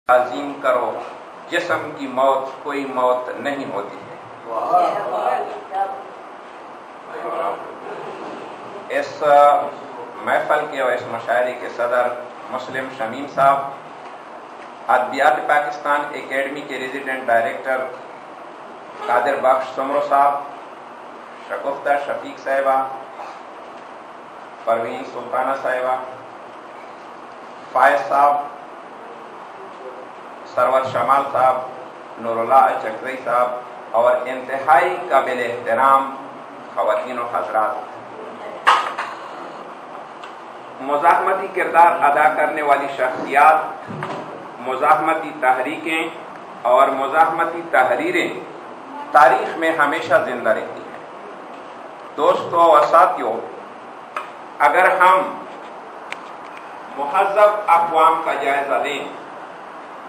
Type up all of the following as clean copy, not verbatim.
عظیم کرو، جسم کی موت کوئی موت نہیں ہوتی ہے۔ اس محفل کے اور اس مشاعرے کے صدر مسلم شمیم صاحب، ادبیات پاکستان اکیڈمی کے ریزیڈنٹ ڈائریکٹر قادر بخش سمرو صاحب، شگفتہ شفیق صاحبہ، پروین سلطانہ صاحبہ، فائز صاحب، سرور شمال صاحب، نور اللہ چکری صاحب اور انتہائی قابل احترام خواتین و حضرات، مزاحمتی کردار ادا کرنے والی شخصیات، مزاحمتی تحریکیں اور مزاحمتی تحریریں تاریخ میں ہمیشہ زندہ رہتی ہیں۔ دوستو و ساتھیو، اگر ہم مہذب اقوام کا جائزہ لیں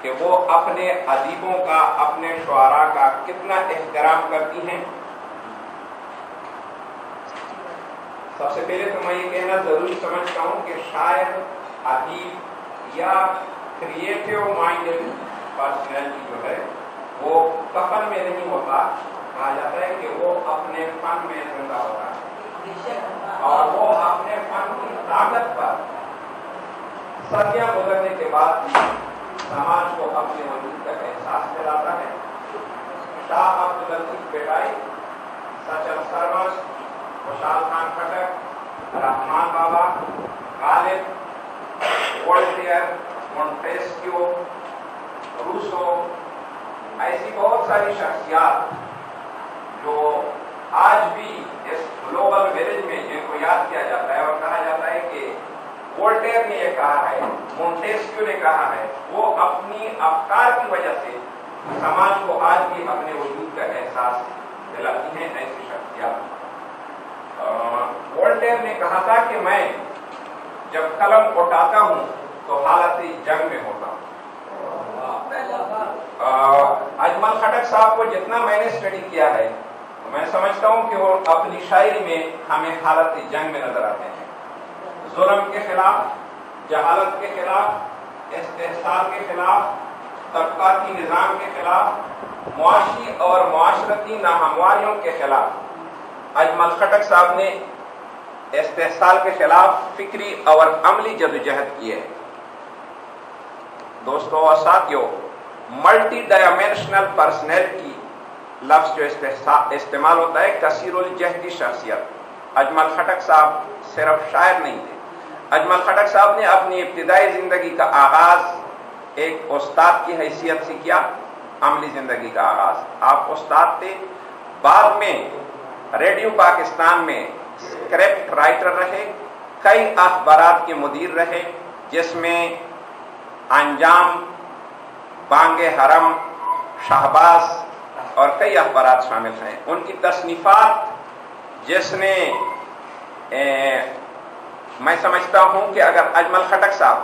کہ وہ اپنے ادیبوں کا، اپنے شعراء کا کتنا احترام کرتی ہیں، سب سے پہلے تو میں یہ کہنا ضروری سمجھتا ہوں کہ شاعر، ادیب یا کریٹو مائنڈڈ پرسنالٹی جو ہے وہ کفن میں نہیں ہوتا، کہا جاتا ہے کہ وہ اپنے فن میں زندہ ہوتا ہے اور وہ اپنے فن کی طاقت پر صدیاں گزرنے کے بعد سماج کو اپنے وجود کا احساس دلاتا ہے۔ شاہ عبداللطیف بیٹائی، سچل سرمس، خوشحال خان کھٹک، رحمان بابا، غالب، وولٹیئر، مونٹیسکیو، روسو، ایسی بہت ساری شخصیات جو آج بھی اس گلوبل ویلیج میں جن کو یاد کیا جاتا ہے اور کہا جاتا ہے کہ وولٹیئر نے یہ کہا ہے، مونٹیسکیو نے کہا ہے، وہ اپنی افکار کی وجہ سے سماج کو آج بھی اپنے وجود کا احساس دلاتی ہیں ایسی شخصیات۔ وولٹیئر نے کہا تھا کہ میں جب قلم اٹھاتا ہوں تو حالت جنگ میں ہوتا ہوں۔ اجمل خٹک صاحب کو جتنا میں نے اسٹڈی کیا ہے میں سمجھتا ہوں کہ وہ اپنی شاعری میں ہمیں حالت جنگ میں نظر آتے ہیں، ظلم کے خلاف، جہالت کے خلاف، استحصال کے خلاف، طبقاتی نظام کے خلاف، معاشی اور معاشرتی ناہمواریوں کے خلاف اجمل خٹک صاحب نے استحصال کے خلاف فکری اور عملی جدوجہد کی ہے۔ دوستو اور ساتھیو، ملٹی ڈائمینشنل پرسنالٹی لفظ جو استعمال ہوتا ہے، کثیر الجہدی شخصیت۔ اجمل خٹک صاحب صرف شاعر نہیں تھے، اجمل خٹک صاحب نے اپنی ابتدائی زندگی کا آغاز ایک استاد کی حیثیت سے کیا، عملی زندگی کا آغاز آپ استاد تھے، بعد میں ریڈیو پاکستان میں اسکرپٹ رائٹر رہے، کئی اخبارات کے مدیر رہے جس میں انجام، بانگ حرم، شہباز اور کئی اخبارات شامل ہیں۔ ان کی تصنیفات جس نے میں سمجھتا ہوں کہ اگر اجمل خٹک صاحب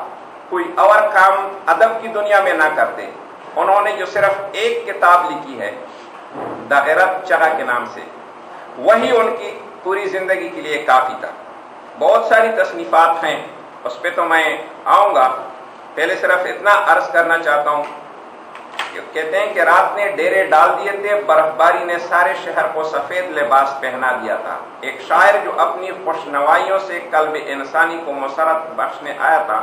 کوئی اور کام ادب کی دنیا میں نہ کرتے، انہوں نے جو صرف ایک کتاب لکھی ہے دا غیرت چغہ کے نام سے، وہی ان کی پوری زندگی کے لیے کافی تھا۔ بہت ساری تصنیفات ہیں، اس پہ تو میں آؤں گا، پہلے صرف اتنا عرض کرنا چاہتا ہوں کہ کہتے ہیں کہ رات نے ڈیرے ڈال دیے تھے، برف باری نے سارے شہر کو سفید لباس پہنا دیا تھا۔ ایک شاعر جو اپنی خوشنوائیوں سے قلب انسانی کو مسرت بخشنے آیا تھا،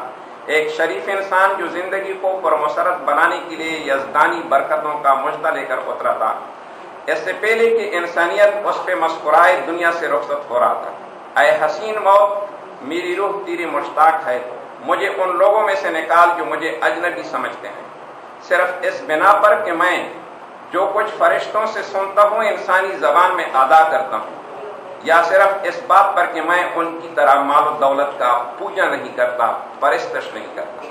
ایک شریف انسان جو زندگی کو پرمسرت بنانے کے لیے یزدانی برکتوں کا مژدہ لے کر اترا تھا، اس سے پہلے کہ انسانیت اس پہ مسکرائے دنیا سے رخصت ہو رہا تھا۔ اے حسین موت، میری روح تیری مشتاق ہے، مجھے ان لوگوں میں سے نکال جو مجھے اجنبی سمجھتے ہیں، صرف اس بنا پر کہ میں جو کچھ فرشتوں سے سنتا ہوں انسانی زبان میں ادا کرتا ہوں، یا صرف اس بات پر کہ میں ان کی طرح مال و دولت کا پوجا نہیں کرتا، پرستش نہیں کرتا۔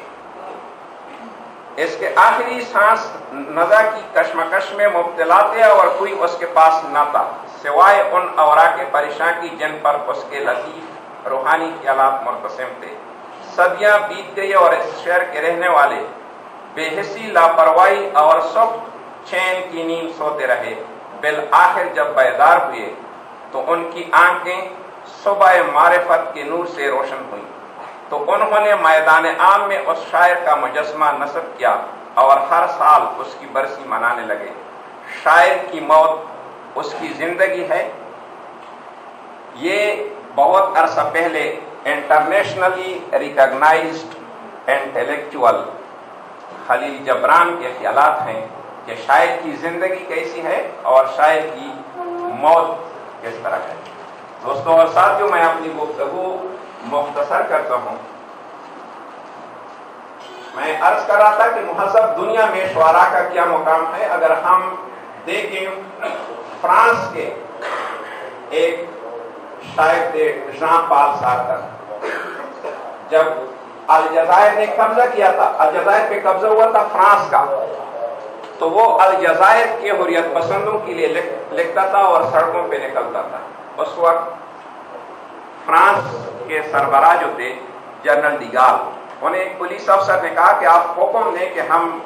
اس کے آخری سانس نزا کی کشمکش میں مبتلا تھے اور کوئی اس کے پاس نہ تھا سوائے ان اوراق پریشاں کی جن پر اس کے لطیف روحانی خیالات مرتسم تھے۔ صدیاں بیت گئی اور اس شہر کے رہنے والے بے حسی، لاپرواہی اور سخت چین کی نیند سوتے رہے۔ بالآخر جب بیدار ہوئے تو ان کی آنکھیں صبح معرفت کے نور سے روشن ہوئیں، تو انہوں نے میدان عام میں اس شاعر کا مجسمہ نصب کیا اور ہر سال اس کی برسی منانے لگے۔ شاعر کی موت اس کی زندگی ہے۔ یہ بہت عرصہ پہلے انٹرنیشنلی ریکگنائزڈ انٹلیکچوئل خلیل جبران کے خیالات ہیں کہ شاعر کی زندگی کیسی ہے اور شاعر کی موت کس طرح ہے۔ دوستوں اور ساتھیوں، میں اپنی گفتگو مختصر کرتا ہوں۔ میں عرض کر رہا تھا کہ مہذب دنیا میں شعراء کا کیا مقام ہے۔ اگر ہم دیکھیں فرانس کے ایک شاعر تھے ژان پال سارتر، جب الجزائر نے قبضہ کیا تھا، الجزائر پہ قبضہ ہوا تھا فرانس کا، تو وہ الجزائر کے حریت پسندوں کے لیے لکھتا تھا اور سڑکوں پہ نکلتا تھا۔ اس وقت فرانس کے سربراہ جو تھے جنرل ڈیگال، انہیں ایک پولیس افسر نے کہا کہ آپ حکم دیں کہ ہم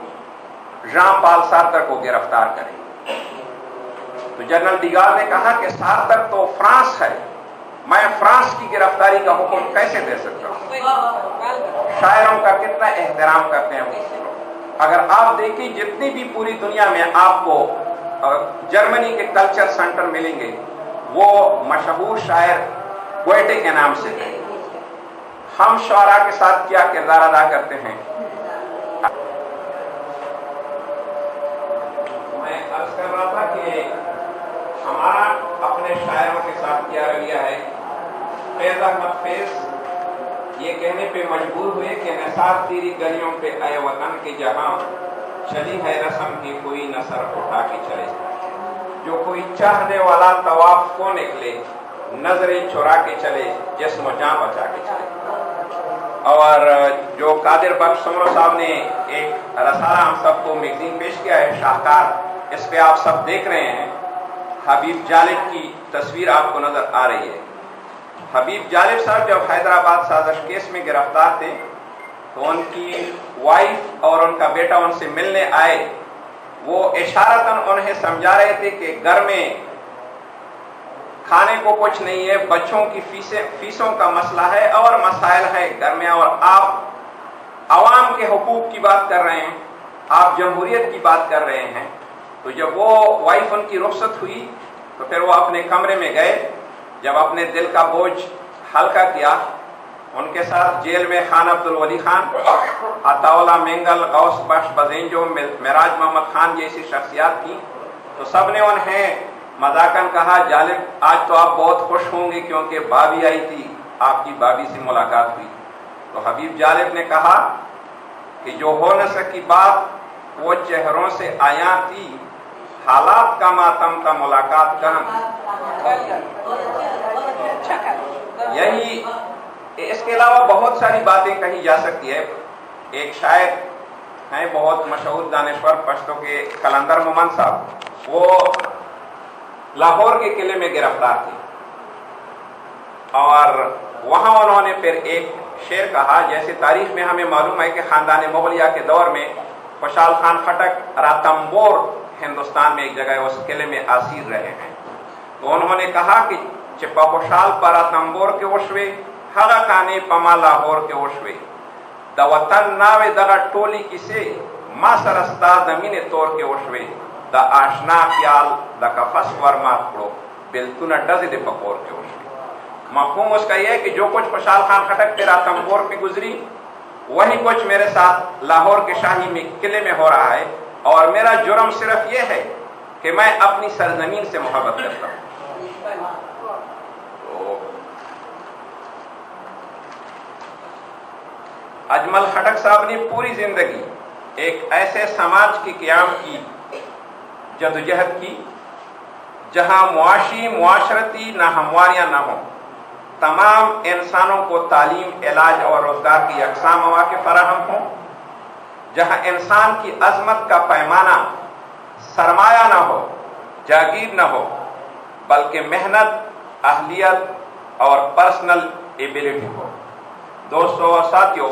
ژان پال سارتر کو گرفتار کریں۔ تو جنرل ڈیگال نے کہا کہ سارتر تو فرانس ہے، میں فرانس کی گرفتاری کا حکم کیسے دے سکتا ہوں؟ شاعروں کا کتنا احترام کرتے ہیں۔ اگر آپ دیکھیں جتنی بھی پوری دنیا میں آپ کو جرمنی کے کلچر سینٹر ملیں گے، وہ مشہور شاعر گوئٹے کے نام سے ہیں۔ ہم شعراء کے ساتھ کیا کردار ادا کرتے ہیں؟ میں عرض کر رہا تھا کہ ہمارا اپنے شاعروں کے ساتھ کیا رویہ ہے۔ فیض احمد فیض یہ کہنے پہ مجبور ہوئے کہ نثار تیری گلیوں پہ اے وطن کے جہاں چلی ہے رسم کی کوئی نثر اٹھا کے چلے، جو کوئی چاہنے والا طواف کو نکلے نظریں چرا کے چلے جسم و جان بچا کے چلے۔ اور جو قادر بخش سمرو صاحب نے ایک رسالہ ہم سب کو میگزین پیش کیا ہے شاہکار، اس پہ آپ سب دیکھ رہے ہیں، حبیب جالب کی تصویر آپ کو نظر آ رہی ہے۔ حبیب جالب صاحب جب حیدرآباد سازش کیس میں گرفتار تھے تو ان کی وائف اور ان کا بیٹا ان سے ملنے آئے۔ وہ اشارتاً انہیں سمجھا رہے تھے کہ گھر میں کھانے کو کچھ نہیں ہے، بچوں کی فیسوں کا مسئلہ ہے اور مسائل ہے گھر میں، اور آپ عوام کے حقوق کی بات کر رہے ہیں، آپ جمہوریت کی بات کر رہے ہیں۔ تو جب وہ وائف ان کی رخصت ہوئی تو پھر وہ اپنے کمرے میں گئے۔ جب اپنے دل کا بوجھ ہلکا کیا، ان کے ساتھ جیل میں خان عبدالولی خان، عطا اللہ مینگل، غوث بخش بزینجو، معراج محمد خان جیسی شخصیات تھیں، تو سب نے انہیں مذاقاً کہا جالب آج تو آپ بہت خوش ہوں گے کیونکہ بابی آئی تھی، آپ کی بابی سے ملاقات ہوئی۔ تو حبیب جالب نے کہا کہ جو ہو نہ سکی بات وہ چہروں سے آیاں تھی، حالات کا ماتم تھا ملاقات کہاں۔ یہی اس کے علاوہ بہت ساری باتیں کہی جا سکتی ہے۔ ایک شاعر ہیں بہت مشہور دانشور پشتو کے قلندر مومن صاحب، وہ لاہور کے قلعے میں گرفتار تھے اور وہاں انہوں نے پھر ایک شعر کہا۔ جیسے تاریخ میں ہمیں معلوم ہے کہ خاندان مغلیہ کے دور میں خوشحال خان خٹک راتمبور ہندوستان میں ایک جگہ اس قلعے میں اسیر رہے ہیں، تو انہوں نے کہا کہ چپا خوشحال پر راتمبور کے وشوے ہغا کانے پما لاہور کے وشوے دا وطن ناوے دغا ٹولی کسے ما سرستا زمین طور کے وشوے دا آشنا خیال دا کفس ورمات پڑو بلتون ڈز دے پکور کے وشوے۔ مفہوم اس کا یہ ہے کہ جو کچھ خوشحال خان خٹک پہ راتمبور پہ گزری وہی کچھ میرے ساتھ لاہور کے شاہی میں قلعے میں ہو رہا ہے، اور میرا جرم صرف یہ ہے کہ میں اپنی سرزمین سے محبت کرتا ہوں۔ تو اجمل خٹک صاحب نے پوری زندگی ایک ایسے سماج کے قیام کی جدوجہد کی جہاں معاشی معاشرتی ناہمواریاں نہ ہوں، تمام انسانوں کو تعلیم، علاج اور روزگار کی یکساں مواقع فراہم ہوں، جہاں انسان کی عظمت کا پیمانہ سرمایہ نہ ہو، جاگیر نہ ہو، بلکہ محنت، اہلیت اور پرسنل ایبیلٹی ہو۔ دوستو اور ساتھیوں،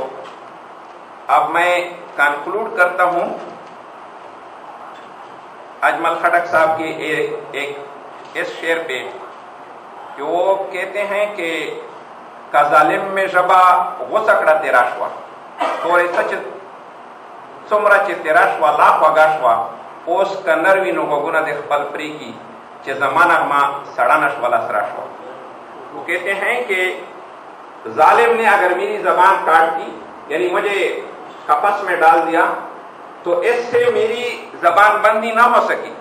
اب میں کنکلوڈ کرتا ہوں اجمل خٹک صاحب کی ایک اس شعر پہ کہ وہ کہتے ہیں کہ کا ظالم میں شبا غسکڑا تیرا شوا تھوڑے سچ څومره چې تیره شوه لا خوږه شوه اوس که نر وي نو غوږونه دې خپل پرېږي چې زما نغمه سړه نه شوله سره شوه. وہ کہتے ہیں کہ ظالم نے اگر میری زبان کاٹ دی یعنی مجھے کپس میں ڈال دیا تو اس سے میری زبان بندی نہ ہو سکی،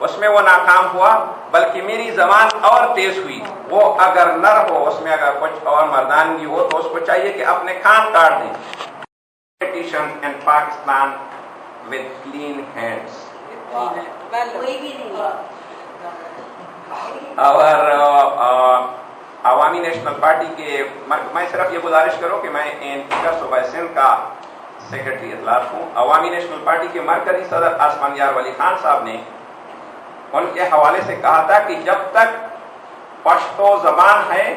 اس میں وہ ناکام ہوا، بلکہ میری زبان اور تیز ہوئی. وہ اگر نر ہو اس میں اگر کچھ اور مردانگی ہو تو اس کو چاہیے کہ اپنے کان کاٹ دیں. Politicians in Pakistan with clean hands. اور عوامی نیشنل پارٹی کے میں صرف یہ گزارش کروں کہ میں انتظار صوبہ سندھ کا سیکرٹری اطلاع ہوں. عوامی نیشنل پارٹی کے مرکزی صدر آسمان یار ولی خان صاحب نے ان کے حوالے سے کہا تھا کہ جب تک پشتو زبان ہے،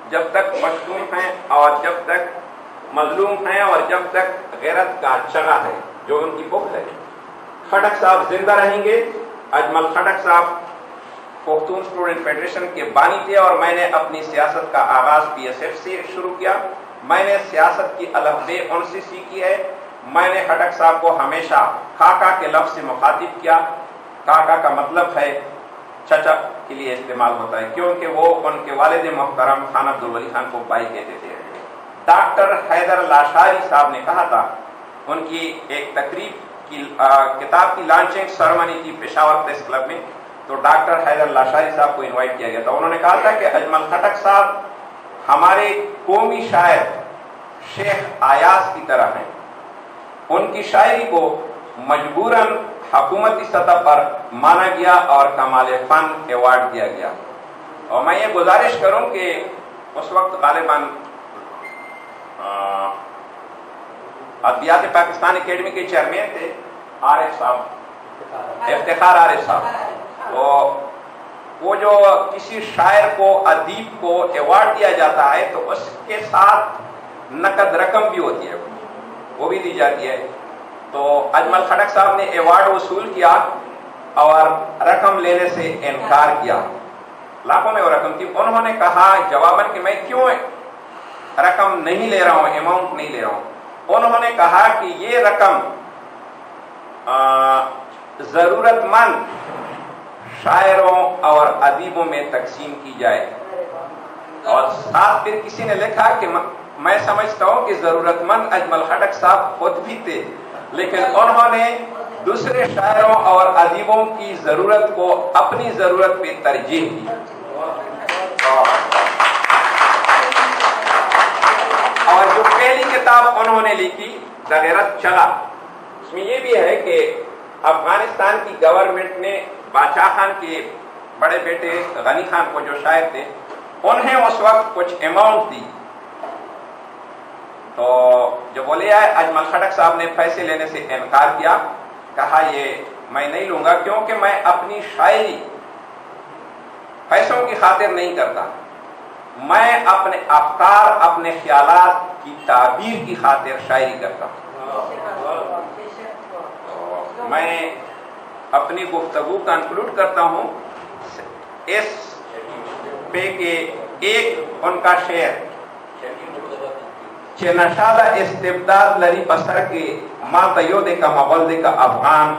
جب تک پشتون ہیں اور جب تک مظلوم ہیں اور جب تک غیرت کا چغہ ہے جو ان کی بخل ہے، خٹک صاحب زندہ رہیں گے. اجمل خٹک صاحب پختون اسٹوڈنٹ فیڈریشن کے بانی تھے اور میں نے اپنی سیاست کا آغاز PSF سے شروع کیا. میں نے سیاست کی الف-ب ان سے سیکھی ہے. میں نے خٹک صاحب کو ہمیشہ کاکا کے لفظ سے مخاطب کیا. کاکا کا مطلب ہے چچا کے لیے استعمال ہوتا ہے کیونکہ وہ ان کے والد محترم خان عبدالولی خان کو بائی کہتے تھے. ڈاکٹر حیدر لاشاری صاحب نے کہا تھا، ان کی ایک تقریب کی کتاب کی لانچنگ سرمنی تھی پشاور پریس کلب میں، تو ڈاکٹر حیدر لاشاری صاحب کو انوائٹ کیا گیا تھا. انہوں نے کہا تھا کہ اجمل خٹک صاحب ہمارے قومی شاعر شیخ آیاز کی طرح ہیں. ان کی شاعری کو مجبوراً حکومتی سطح پر مانا گیا اور کمال فن ایوارڈ دیا گیا. اور میں یہ گزارش کروں کہ اس وقت غالباً ادبیات پاکستان اکیڈمی کے چیئرمین تھے عارف صاحب، افتخار عارف صاحب. تو وہ جو کسی شاعر کو ادیب کو ایوارڈ دیا جاتا ہے تو اس کے ساتھ نقد رقم بھی ہوتی ہے، وہ بھی دی جاتی ہے. تو اجمل خٹک صاحب نے ایوارڈ وصول کیا اور رقم لینے سے انکار کیا. لاکھوں میں وہ رقم تھی. انہوں نے کہا جواباً کہ میں کیوں رقم نہیں لے رہا ہوں، اماؤنٹ نہیں لے رہا ہوں. انہوں نے کہا کہ یہ رقم ضرورت مند شاعروں اور ادیبوں میں تقسیم کی جائے. اور ساتھ پھر کسی نے لکھا کہ میں سمجھتا ہوں کہ ضرورت مند اجمل خٹک صاحب خود بھی تھے، لیکن انہوں نے دوسرے شاعروں اور ادیبوں کی ضرورت کو اپنی ضرورت پہ ترجیح دی. اور جو پہلی کتاب انہوں نے لکھی دا غیرت چغہ، اس میں یہ بھی ہے کہ افغانستان کی گورنمنٹ نے بادشاہ خان کے بڑے بیٹے غنی خان کو جو شاعر تھے انہیں اس وقت کچھ اماؤنٹ دی. تو جو بولے آئے اجمل خٹک صاحب نے پیسے لینے سے انکار کیا. کہا یہ میں نہیں لوں گا کیونکہ میں اپنی شاعری پیسوں کی خاطر نہیں کرتا، میں اپنے افکار اپنے خیالات کی تعبیر کی خاطر شاعری کرتا ہوں. میں اپنی گفتگو کنکلوڈ کرتا ہوں اس پہ کہ ایک ان کا شعر چه نشاده استبداد لری پسر که ما تا یوده که مغلده که افغان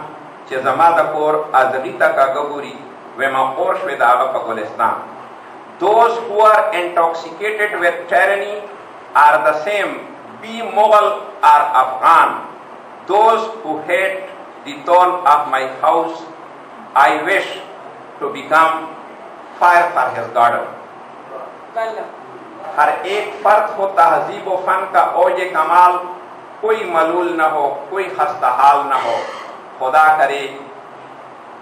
چه زما دا کور از غیتا که گبوری و ما خورش و دا آغا پا گلستان. Those who are intoxicated with tyranny are the same, be Mughal or Afghan. Those who hate the throne of my house, I wish to become fire for his garden. ہر ایک فرد ہو تہذیب و فن کا اوج کمال، کوئی ملول نہ ہو کوئی خستہ حال نہ ہو. خدا کرے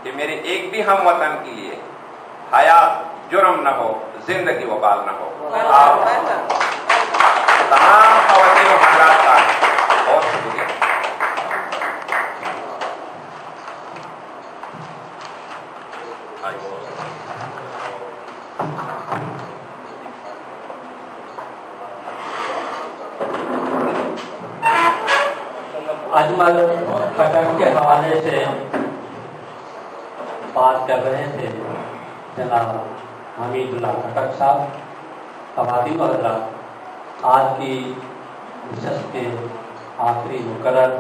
کہ میرے ایک بھی ہم وطن کے لیے حیات جرم نہ ہو، زندگی وبال نہ ہو. تمام خواتین و حضرات کا بہت شکریہ. اجمل خٹک کے حوالے سے بات کر رہے تھے جناب حمید اللہ خٹک صاحب. خواتین و حضرات، آج کی نشست کے آخری مقرر